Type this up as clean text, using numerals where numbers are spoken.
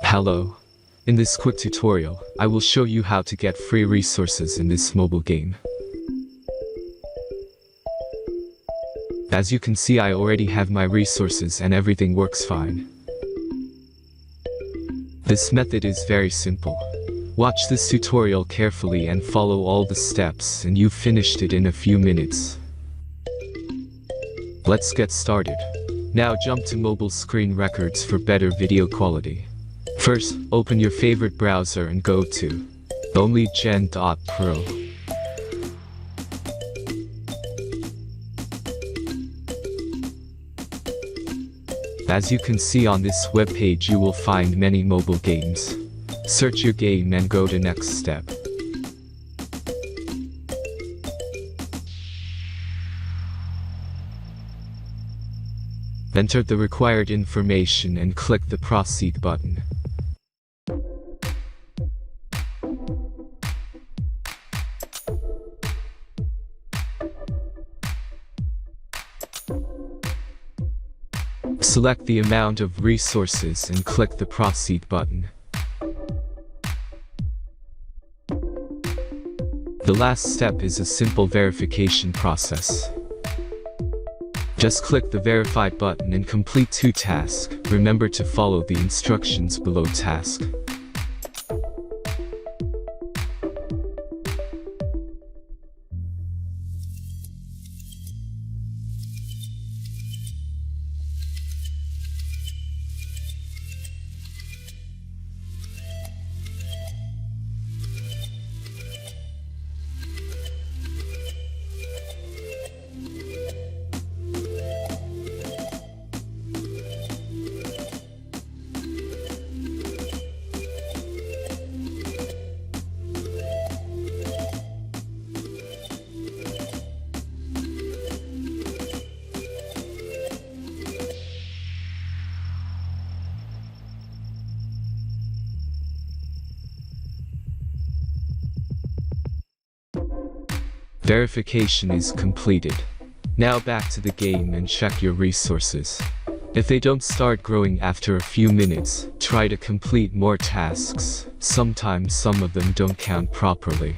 Hello. In this quick tutorial, I will show you how to get free resources in this mobile game. As you can see, I already have my resources and everything works fine. This method is very simple. Watch this tutorial carefully and follow all the steps and you've finished it in a few minutes. Let's get started. Now jump to mobile screen records for better video quality. First, open your favorite browser and go to onlygen.pro. As you can see on this web page, you will find many mobile games. Search your game and go to next step. Enter the required information and click the proceed button. Select the amount of resources and click the proceed button. The last step is a simple verification process. Just click the verify button and complete 2 tasks. Remember to follow the instructions below task. Verification is completed. Now back to the game and check your resources. If they don't start growing after a few minutes, try to complete more tasks. Sometimes some of them don't count properly.